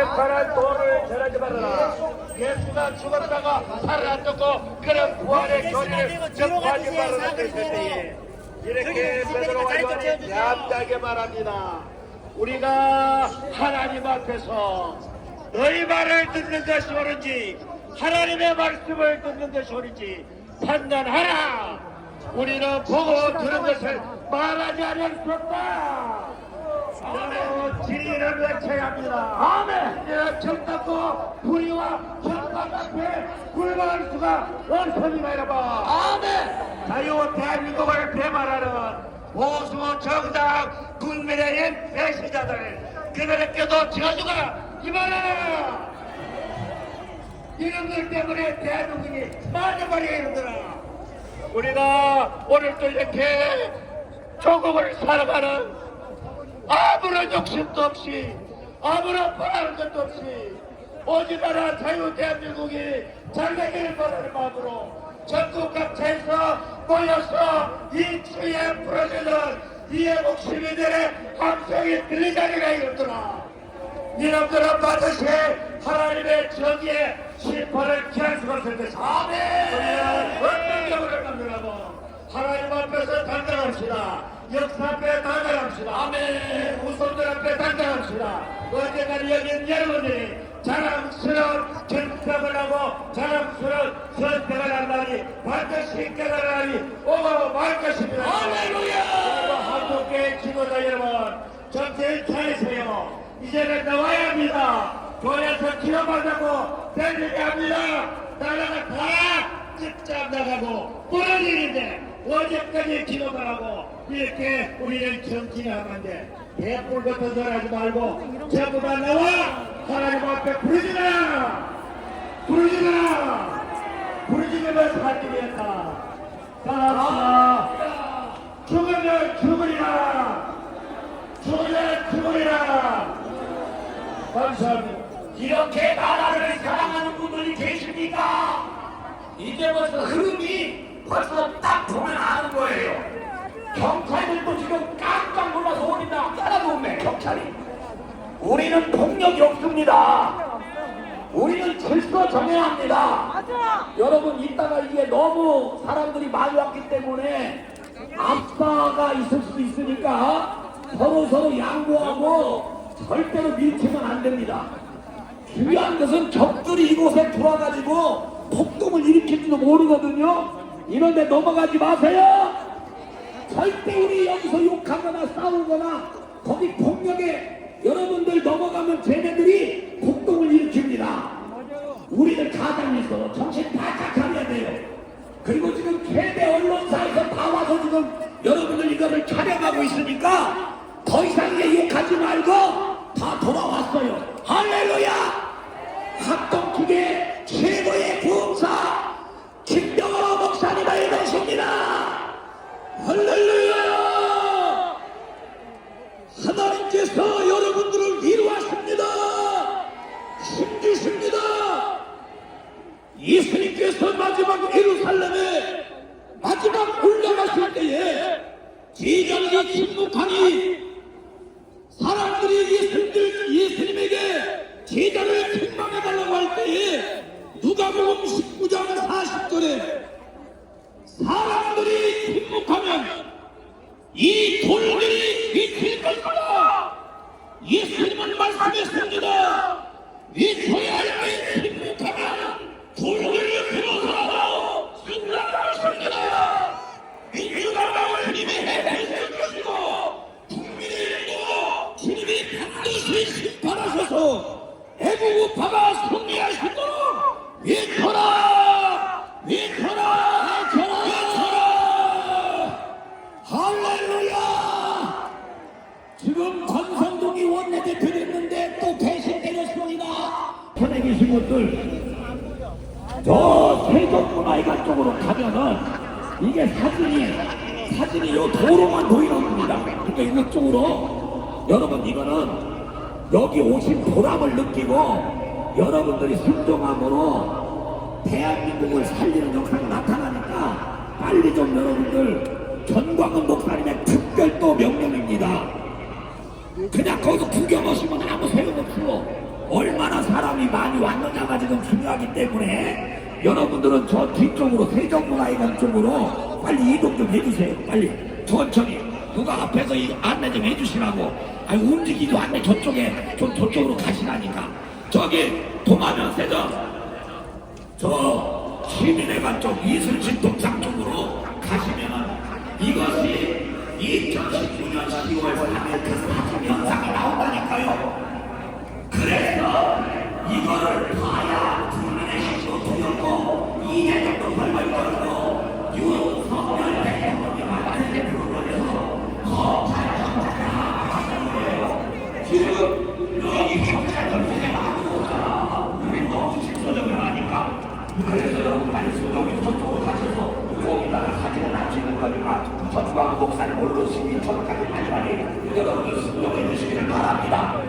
거기에 관한 도를 전하지 말아라. 예수가 죽었다가 살아났고 그런 부활의 교리를 접하지 말아라. 이렇게 베드로와 요한이 얌전하게 말합니다. 우리가 하나님 앞에서 너희 말을 듣는 것이 옳은지 하나님의 말씀을 듣는 것이 옳은지 판단하라. 우리는 보고 들은 것을 말하지 않을 수 없다. 바로 진리를 외쳐야 합니다. 아멘. 진리는 정답고 불의와 협박 앞에 불과할 수가 없습니다. 여러분. 아멘. 자유 대한민국을 대말하는 보수 정당 국민의힘 배신자들 그들에게도 지어주거라. 이말하라. 이런 것 때문에 대한민국이 마지막에 이르더라. 우리가 오늘도 이렇게 조국을 살아가는 아무런 욕심도 없이 아무런 바라는 것도 없이 오직 하나 자유 대한민국이 잘 되기를 바라는 마음으로 전국 각처에서 모여서 이 추위에 부러지는 이의 목시민들의 함성이 들리자리가 이르더라. 이놈들은 반드시 하나님의 정의의 심판을 피할 수가 없을 것이다. 아멘. 우리는 어떤 경우를 만들라고 하나님 앞에서 단장합시다. 역사 앞에 단장합시다. 아멘. 후손들 앞에 단장합시다. 언젠가 여기는 여러분들이 자랑스러운 결정을 하고 자랑스러운 선택을 한 날이 반드시 깨달은 날이 오고 말 것입니다. 할렐루야. 그리고 한국교회 지도자 여러분 정신 차리세요. 이제는 나와야 합니다. 교회에서 기도받자고 되게 합니다. 나라가 다 직접 나가고 그런 일인데 어제까지 기도만 하고 이렇게 우리는 정치하면 안 돼. 대불 같은 소리 하지 말고 전부 다 나와. 하나님 앞에 부르지마. 부르지마. 부르지면 살기겠다. 따라합시다. 죽으면 죽으리라. 죽으면 죽으리라. 감사합니다. 이렇게 나라를 사랑하는 분들이 계십니까? 이제 벌써 흐름이 벌써 딱 보면 아는 거예요. 경찰들도 지금 깜짝 놀라서 오린다. 하나도 없네 경찰이. 우리는 폭력이 없습니다. 우리는 질서 정해야 합니다. 맞아. 여러분 이따가 이게 너무 사람들이 많이 왔기 때문에 압사가 있을 수도 있으니까 서로 양보하고 절대로 밀치면 안 됩니다. 중요한 것은 적들이 이곳에 들어와가지고 폭동을 일으킬지도 모르거든요. 이런데 넘어가지 마세요. 절대 우리 여기서 욕하거나 싸우거나 거기 폭력에 여러분들 넘어가면 쟤네들이 폭동을 일으킵니다. 우리는 가장에서 정신 바짝 차려야 돼요. 그리고 지금 최대 언론사에서 다 와서 지금 여러분들 이거를 촬영하고 있으니까 더 이상 이제 욕하지 말고 다 돌아왔어요. 할렐루야. 합동기계 최고의 구원사 김병호 목사님을 모십니다. 할렐루야. 하나님께서 여러분들을 위로하십니다. 힘주십니다. 예수님께서 마지막 예루살렘에 마지막 올라가실 때에 제자들이 침묵하니 사람들이 예수님에게 제자를 책망해달라고 할 때에 누가복음 19장 40절에 사람들이 침묵하면 이 돌들이 미칠 것이다. 예수님은 말씀했습니다. 미쳐야 할 때 침묵하면 돌들을 들어서라도 승리할 것입니다. 민주당을 주님이 해주실 것이고 국민의힘도 주님이 반드시 심판하셔서 애국우파가 승리하시도록 외쳐라! 외쳐라! 외쳐라! 외쳐라! 할렐루야! 지금 권성동이 원내대표 됐는데 또 배신되겠습니다. 전에 계신 분들 저 세종문화회관 쪽으로 가면은 이게 사진이 요 도로만 보이는 겁니다. 그러니까 이쪽으로 여러분 이거는 여기 오신 보람을 느끼고 여러분들이 순종함으로 대한민국을 살리는 역사가 나타나니까 빨리 좀 여러분들 전광훈 목사님의 특별도 명령입니다. 그냥 거기서 구경 오시면 아무 소용없어. 얼마나 사람이 많이 왔느냐가 지금 중요하기 때문에 여러분들은 저 뒤쪽으로 세종문화회관 쪽으로 빨리 이동 좀 해주세요. 빨리 천천히 누가 앞에서 이 안내 좀 해주시라고. 아니 움직이도 않네. 저쪽에 좀 저쪽으로 가시라니까. 저기 동화면세점 저 시민회관 쪽 이순신 동상 쪽으로 가시면은 이것이 2019년 10월 3일 그 사진 영상이 나온다니까요. 그래서 이거를 봐야 국민의 힘도 두렵고 2년 정도 벌벌 떨고 윤석열 대통령이 만든 그거에서 검찰 지금 여기 경찰들 속에 나오고 오잖아. 우리 너무 직서적을 하니까. 그래서 여러분 많이 여기 저쪽으로 가셔서 거기다가 사진을 안 찍는 거니까 전광 목사님 언론심이 전까지 마지막에 여러분들 수용해 주시기를 바랍니다.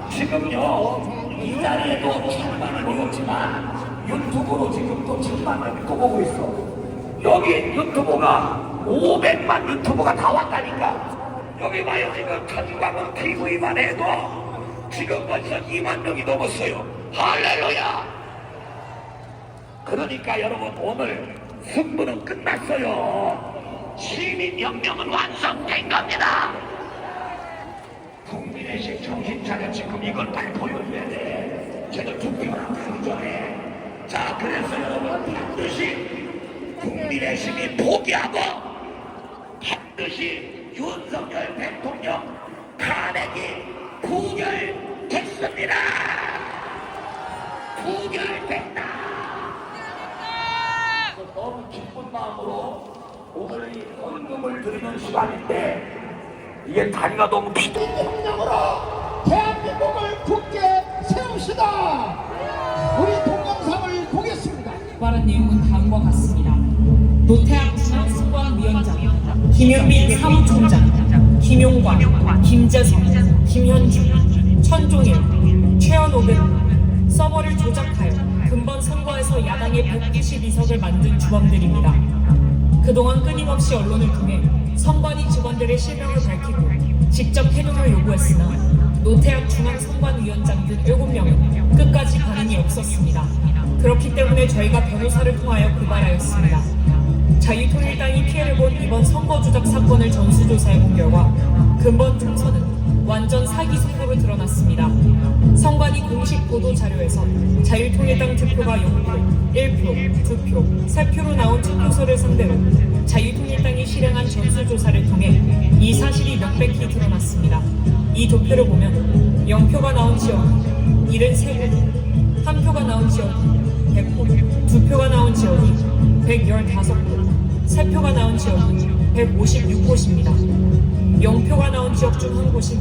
지금요 이 자리에도 1000만이 모였지만 유튜브로 지금 또 1000만 명이 또 보고 있어. 여기 유튜브가 500만 유튜브가 다 왔다니까. 여기 봐요. 지금 천주광은 TV만 해도 지금 벌써 2만 명이 넘었어요. 할렐루야. 그러니까 여러분 오늘 승부는 끝났어요. 시민혁명은 완성된 겁니다. 국민의식 정신 차려. 지금 이걸 빨리 보여줘야 돼. 제가 투표를 하기 전에. 자, 그래서 여러분 반드시 국민의식이 포기하고 반드시 윤석열 대통령 탄핵이 부결됐습니다. 부결됐다. 너무 기쁜 마음으로 오늘 이 헌금을 드리는 시간인데 이게 다리가 너무 피도 혁명으로 대한민국을 굳게 세웁시다. 우리 동영상을 보겠습니다. 말한 내용은 다음과 같습니다. 노태학 중앙선관위원장, 김현민 사무총장, 김용관, 김재성, 김현주, 천종일, 최현옥은 서버를 조작하여 근본 선거에서 야당의 192석을 만든 주범들입니다. 그동안 끊임없이 언론을 통해 선관위 직원들의 실명을 밝히고 직접 해명을 요구했으나 노태학 중앙선관위원장 등 7명은 끝까지 반응이 없었습니다. 그렇기 때문에 저희가 변호사를 통하여 고발하였습니다. 자유통일당이 피해를 본 이번 선거 조작 사건을 전수조사해본 결과 근본 총선은 완전 사기 선거로 드러났습니다. 선관위 공식 보도 자료에서 자유통일당 득표가 0%, 1%, 2표, 3표로 나온 투표소를 상대로 자유통일당이 실행한 전수조사를 통해 이 사실이 명백히 드러났습니다. 이 도표를 보면 0표가 나온 지역은 73표, 1표가 나온 지역은 100표, 2표가 나온 지역이 115표, 3표가 나온 지역은 156곳입니다. 0표가 나온 지역 중 한 곳인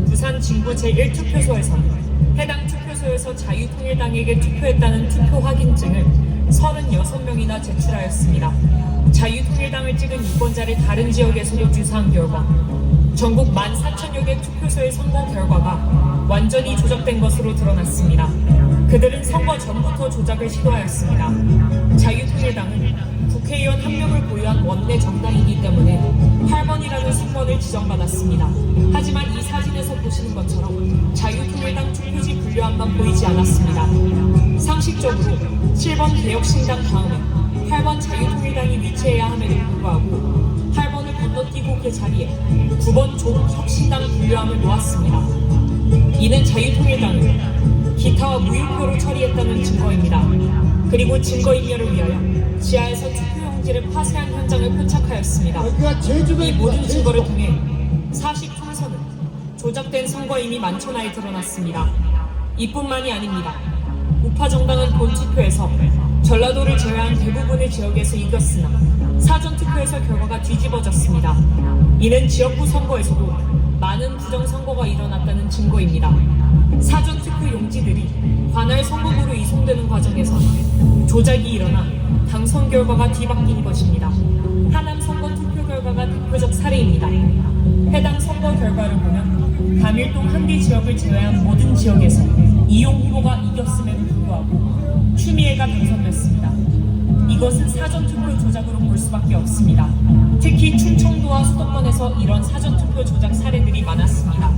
부산 진구 제1투표소에서 해당 투표소에서 자유통일당에게 투표했다는 투표 확인증을 36명이나 제출하였습니다. 자유통일당을 찍은 유권자를 다른 지역에서도 조사한 결과 전국 14,000여 개 투표소의 선거 결과가 완전히 조작된 것으로 드러났습니다. 그들은 선거 전부터 조작을 시도하였습니다. 자유통일당은 국회의원 1명을 보유한 원내 정당이기 때문에 8번이라는 승번을 지정받았습니다. 하지만 이 사진에서 보시는 것처럼 자유통일당 투표지 분류함만 보이지 않았습니다. 상식적으로 7번 개혁신당 다음에 8번 자유통일당이 위치해야 함에도 불구하고 8번을 건너뛰고 그 자리에 9번 조국혁신당 분류함을 놓았습니다. 이는 자유통일당을 기타와 무효표로 처리했다는 증거입니다. 그리고 증거인멸을 위하여 지하에서 투표용지를 파쇄한 현장을 포착하였습니다. 이 모든 증거를 통해 사실 총선은 조작된 선거임이 만천하에 드러났습니다. 이뿐만이 아닙니다. 우파 정당은 본 투표에서 전라도를 제외한 대부분의 지역에서 이겼으나 사전투표에서 결과가 뒤집어졌습니다. 이는 지역구 선거에서도 많은 부정선거가 일어났다는 증거입니다. 사전투표 용지들이 관할 선거구로 이송되는 과정에서 조작이 일어나 당선 결과가 뒤바뀐 것입니다. 하남 선거 투표 결과가 대표적 사례입니다. 해당 선거 결과를 보면 담일동 한개 지역을 제외한 모든 지역에서 이용 후보가 이겼음에도 불구하고 추미애가 당선됐습니다. 이것은 사전투표 조작으로 볼 수밖에 없습니다. 특히 충청도와 수도권에서 이런 사전투표 조작 사례들이 많았습니다.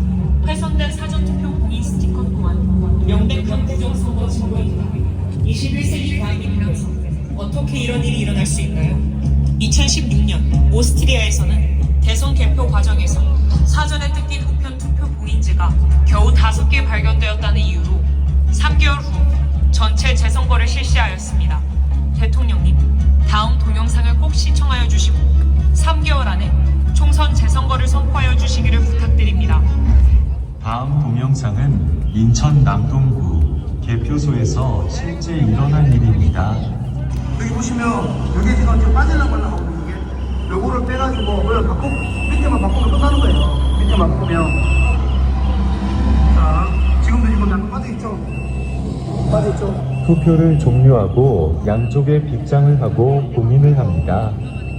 훼손된 사전투표 봉이 스티커 또한 명백한 선거입니다. 21세기 대한민국에서 어떻게 이런 일이 일어날 수 있나요? 2016년 오스트리아에서는 대선 개표 과정에서 사전에 뜯긴 우편 투표 봉인지가 겨우 5개 발견되었다는 이유로 3개월 후 전체 재선거를 실시하였습니다. 대통령님, 다음 동영상을 꼭 시청하여 주시고 3개월 안에 총선 재선거를 선포하여 주시기를 부탁드립니다. 다음 동영상은 인천 남동구 개표소에서 실제 일어난 일입니다. 여기 보시면 여기 지금 빠질랑 말랑 하고 이게 요거를 빼가지고 뭐를 바꾸고 밑에만 바꾸면 끝나는 거예요. 밑에만 바꾸면 자 지금도 이거 약간 빠져있죠? 빠져있죠? 투표를 종료하고 양쪽에 빗장을 하고 봉인을 합니다.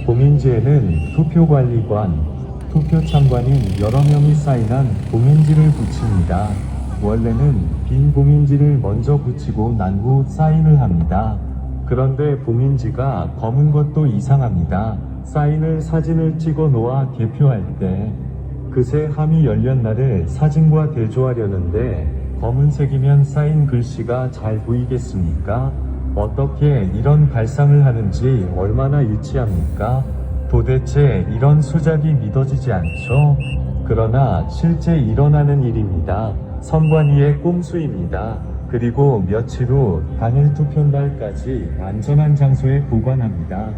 봉인지에는 투표관리관, 투표 참관인 여러 명이 사인한 봉인지를 붙입니다. 원래는 빈 봉인지를 먼저 붙이고 난 후 사인을 합니다. 그런데 봉인지가 검은 것도 이상합니다. 사인을 사진을 찍어 놓아 개표할 때 그새 함이 열린 날을 사진과 대조하려는데 검은색이면 사인 글씨가 잘 보이겠습니까? 어떻게 이런 발상을 하는지 얼마나 유치합니까? 도대체 이런 수작이 믿어지지 않죠? 그러나 실제 일어나는 일입니다. 선관위의 꼼수입니다. 그리고 며칠 후 당일 투표날까지 안전한 장소에 보관합니다.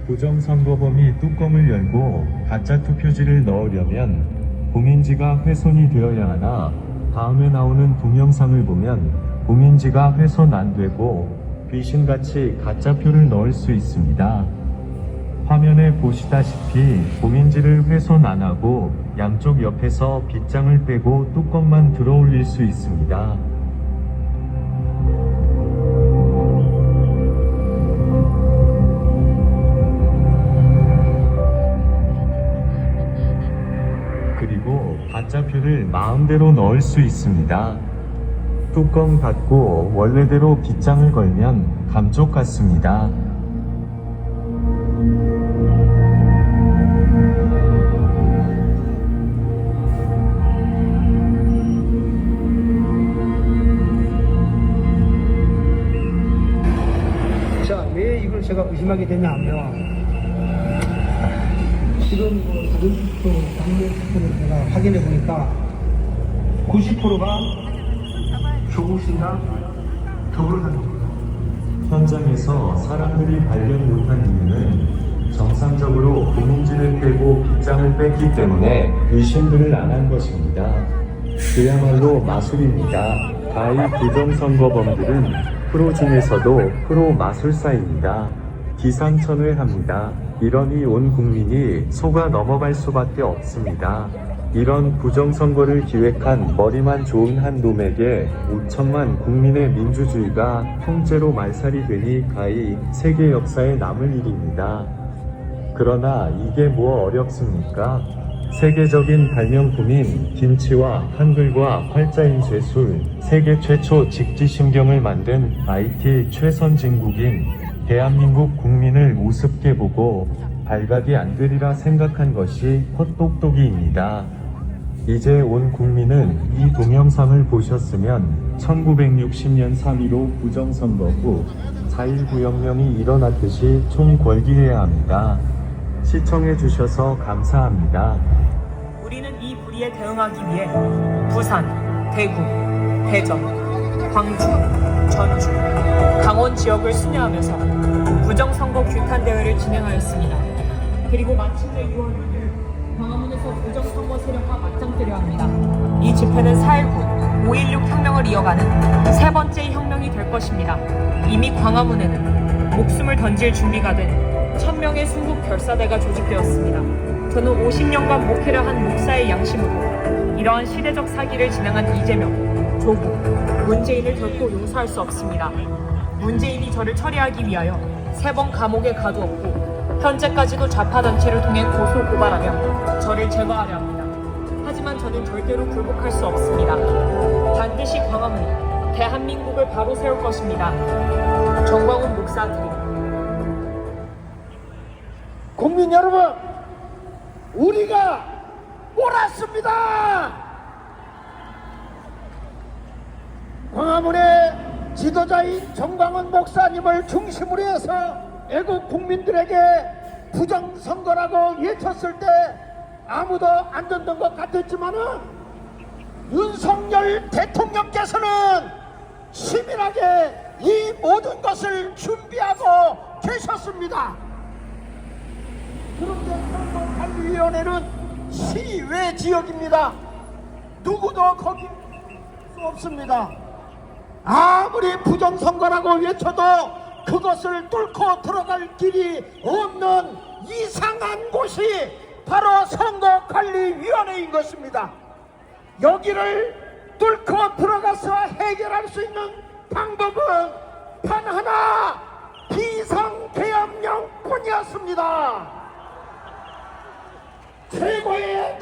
부정선거범이 뚜껑을 열고 가짜 투표지를 넣으려면 봉인지가 훼손이 되어야 하나 다음에 나오는 동영상을 보면 봉인지가 훼손 안 되고 귀신같이 가짜표를 넣을 수 있습니다. 화면에 보시다시피 봉인지를 훼손 안 하고 양쪽 옆에서 빗장을 빼고 뚜껑만 들어 올릴 수 있습니다. 그리고 가짜표를 마음대로 넣을 수 있습니다. 뚜껑 닫고 원래대로 빗장을 걸면 감쪽 같습니다. 자, 왜 이걸 제가 의심하게 됐냐면 지금 다른 투표, 당내 투표를 제가 확인해 보니까 90%가 조국신당 더불어사는겁니다. 현장에서 사람들이 발견 못한 이유는 정상적으로 봉인지를 빼고 빗장을 뺐기 때문에 의심들을 안 한 것입니다. 그야말로 마술입니다. 가히 부정선거범들은 프로 중에서도 프로 마술사입니다. 기상천외합니다. 이러니 온 국민이 속아 넘어갈 수밖에 없습니다. 이런 부정선거를 기획한 머리만 좋은 한 놈에게 5천만 국민의 민주주의가 통째로 말살이 되니 가히 세계 역사에 남을 일입니다. 그러나 이게 뭐 어렵습니까? 세계적인 발명품인 김치와 한글과 활자인 제술, 세계 최초 직지심경을 만든 IT 최선진국인 대한민국 국민을 우습게 보고 발각이 안 되리라 생각한 것이 헛똑똑이입니다. 이제 온 국민은 이 동영상을 보셨으면 1960년 3.15 부정선거 후 4.19 혁명이 일어났듯이 총궐기해야 합니다. 시청해주셔서 감사합니다. 우리는 이 불의에 대응하기 위해 부산, 대구, 대전, 광주, 전주, 강원 지역을 순회하면서 부정선거 규탄 대회를 진행하였습니다. 그리고 마침내 6월 6일 광화문에서 부정선거 세력과 맞짱뜨려 합니다. 이 집회는 4.19, 5.16 혁명을 이어가는 세 번째 혁명이 될 것입니다. 이미 광화문에는 목숨을 던질 준비가 된 1000명의 순국 결사대가 조직되었습니다. 저는 50년간 목회를 한 목사의 양심으로 이러한 시대적 사기를 진행한 이재명, 조국, 문재인을 결코 용서할 수 없습니다. 문재인이 저를 처리하기 위하여 3번 감옥에 가두었고 현재까지도 좌파단체를 통해 고소 고발하며 저를 제거하려 합니다. 하지만 저는 절대로 굴복할 수 없습니다. 반드시 광화문이 대한민국을 바로 세울 것입니다. 정광훈 목사 드립니다. 국민 여러분, 우리가 옳았습니다. 광화문에 지도자인 정광훈 목사님을 중심으로 해서 애국 국민들에게 부정선거라고 외쳤을 때 아무도 안 듣는 것 같았지만은 윤석열 대통령께서는 치밀하게 이 모든 것을 준비하고 계셨습니다. 그런데 선거관리위원회는 시외 지역입니다. 누구도 거기 수 없습니다. 아무리 부정선거라고 외쳐도 그것을 뚫고 들어갈 길이 없는 이상한 곳이 바로 선거관리위원회인 것입니다. 여기를 뚫고 들어가서 해결할 수 있는 방법은 단 하나, 비상계엄령뿐이었습니다. 최고의